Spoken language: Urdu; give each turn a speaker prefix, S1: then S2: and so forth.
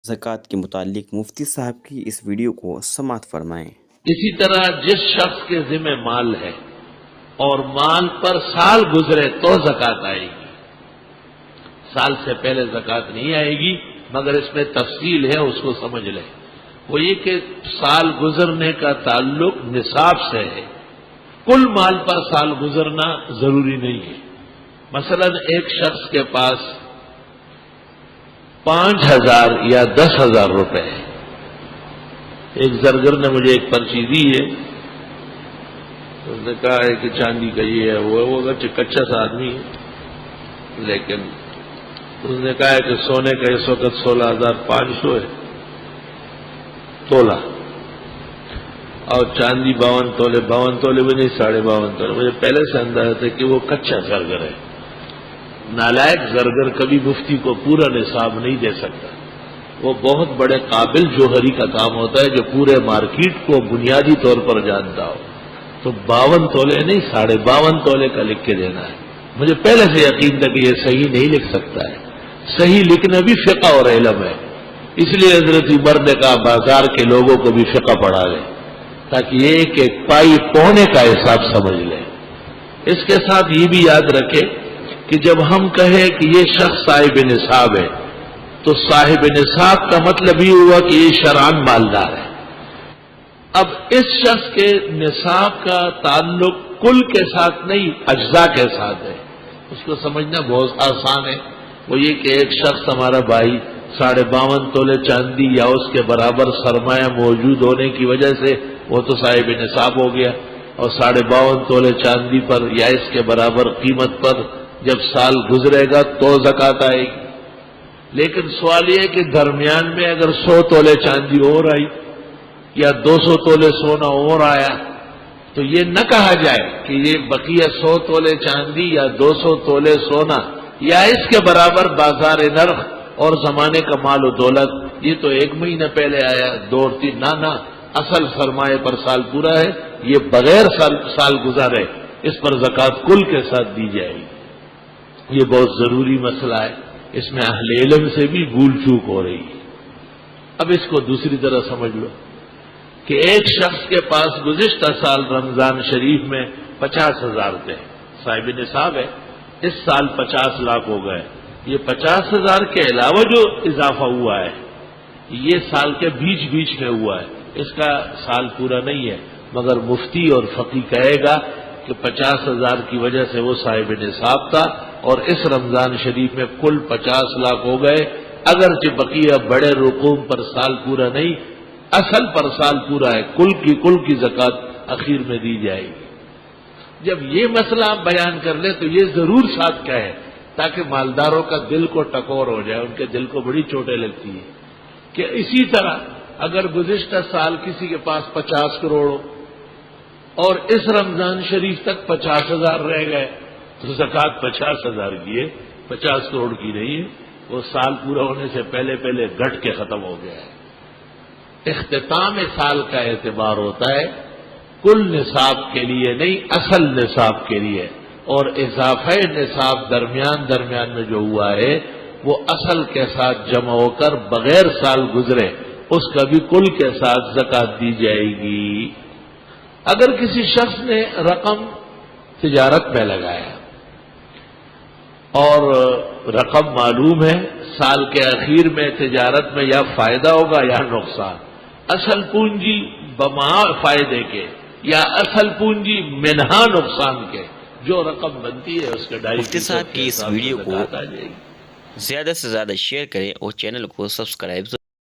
S1: زکوٰۃ کے متعلق مفتی صاحب کی اس ویڈیو کو سماعت فرمائیں۔
S2: اسی طرح جس شخص کے ذمہ مال ہے اور مال پر سال گزرے تو زکوٰۃ آئے گی، سال سے پہلے زکوٰۃ نہیں آئے گی، مگر اس میں تفصیل ہے، اس کو سمجھ لیں۔ وہ یہ کہ سال گزرنے کا تعلق نصاب سے ہے، کل مال پر سال گزرنا ضروری نہیں ہے۔ مثلا ایک شخص کے پاس 5,000 یا 10,000 روپے ہے، ایک زرگر نے مجھے ایک پرچی دی ہے، اس نے کہا ہے کہ چاندی کا یہ ہے وہ کچا سا آدمی ہے، لیکن اس نے کہا ہے کہ سونے کا اس وقت 16,500 ہے تولہ، اور چاندی 52 تولے، 52 تولے بھی نہیں، 52.5 تولے۔ مجھے پہلے سے اندازہ تھا کہ وہ کچا زرگر ہے۔ نالائق زرگر کبھی مفتی کو پورا نصاب نہیں دے سکتا، وہ بہت بڑے قابل جوہری کا کام ہوتا ہے جو پورے مارکیٹ کو بنیادی طور پر جانتا ہو، تو 52 تولے نہیں 52.5 تولے کا لکھ کے دینا ہے۔ مجھے پہلے سے یقین تھا کہ یہ صحیح نہیں لکھ سکتا ہے، صحیح لکھنا بھی فقہ اور علم ہے، اس لیے حضرت عمر نے کہا بازار کے لوگوں کو بھی فقہ پڑھا لیں تاکہ ایک ایک پائی پونے کا حساب سمجھ لیں۔ اس کے ساتھ یہ بھی یاد رکھے کہ جب ہم کہیں کہ یہ شخص صاحب نصاب ہے تو صاحب نصاب کا مطلب یہ ہوا کہ یہ شرعاً مالدار ہے۔ اب اس شخص کے نصاب کا تعلق کل کے ساتھ نہیں، اجزاء کے ساتھ ہے، اس کو سمجھنا بہت آسان ہے۔ وہ یہ کہ ایک شخص ہمارا بھائی 52.5 تولے چاندی یا اس کے برابر سرمایہ موجود ہونے کی وجہ سے وہ تو صاحب نصاب ہو گیا، اور 52.5 تولے چاندی پر یا اس کے برابر قیمت پر جب سال گزرے گا تو زکوٰۃ آئے گی۔ لیکن سوال یہ ہے کہ درمیان میں اگر 100 تولے چاندی اور آئی یا 200 تولے سونا اور آیا تو یہ نہ کہا جائے کہ یہ بقیہ 100 تولے چاندی یا 200 تولے سونا یا اس کے برابر بازار نرخ اور زمانے کا مال و دولت یہ تو 1 مہینہ پہلے آیا 2 اور 3، نہ اصل سرمایہ پر سال پورا ہے، یہ بغیر سال گزارے اس پر زکوٰۃ کل کے ساتھ دی جائے گی۔ یہ بہت ضروری مسئلہ ہے، اس میں اہل علم سے بھی بھول چوک ہو رہی ہے۔ اب اس کو دوسری طرح سمجھ لو کہ ایک شخص کے پاس گزشتہ سال رمضان شریف میں 50,000 تھے، صاحب نصاب ہے، اس سال 50 لاکھ ہو گئے، یہ 50,000 کے علاوہ جو اضافہ ہوا ہے یہ سال کے بیچ میں ہوا ہے، اس کا سال پورا نہیں ہے، مگر مفتی اور فقی کہے گا کہ 50,000 کی وجہ سے وہ صاحب نصاب تھا اور اس رمضان شریف میں کل 50 لاکھ ہو گئے، اگرچہ بقیہ بڑے رقوم پر سال پورا نہیں، اصل پر سال پورا ہے، کل کی زکوٰۃ اخیر میں دی جائے گی۔ جب یہ مسئلہ آپ بیان کر لیں تو یہ ضرور ساتھ کہے تاکہ مالداروں کا دل کو ٹکور ہو جائے، ان کے دل کو بڑی چوٹیں لگتی ہیں کہ اسی طرح اگر گزشتہ سال کسی کے پاس 50 کروڑ ہو اور اس رمضان شریف تک 50,000 رہ گئے تو زکوٰۃ 50,000 کی ہے، 50 کروڑ کی نہیں ہے، وہ سال پورا ہونے سے پہلے گھٹ کے ختم ہو گیا ہے۔ اختتام سال کا اعتبار ہوتا ہے کل نصاب کے لیے نہیں، اصل نصاب کے لیے، اور اضافہ نصاب درمیان میں جو ہوا ہے وہ اصل کے ساتھ جمع ہو کر بغیر سال گزرے اس کا بھی کل کے ساتھ زکوٰۃ دی جائے گی۔ اگر کسی شخص نے رقم تجارت میں لگایا اور رقم معلوم ہے سال کے اخیر میں تجارت میں یا فائدہ ہوگا یا نقصان، اصل پونجی بما فائدے کے یا اصل پونجی منہا نقصان کے جو رقم بنتی ہے اس کے
S1: مفتی صاحب کی اس ویڈیو کو زیادہ سے زیادہ شیئر کریں اور چینل کو سبسکرائب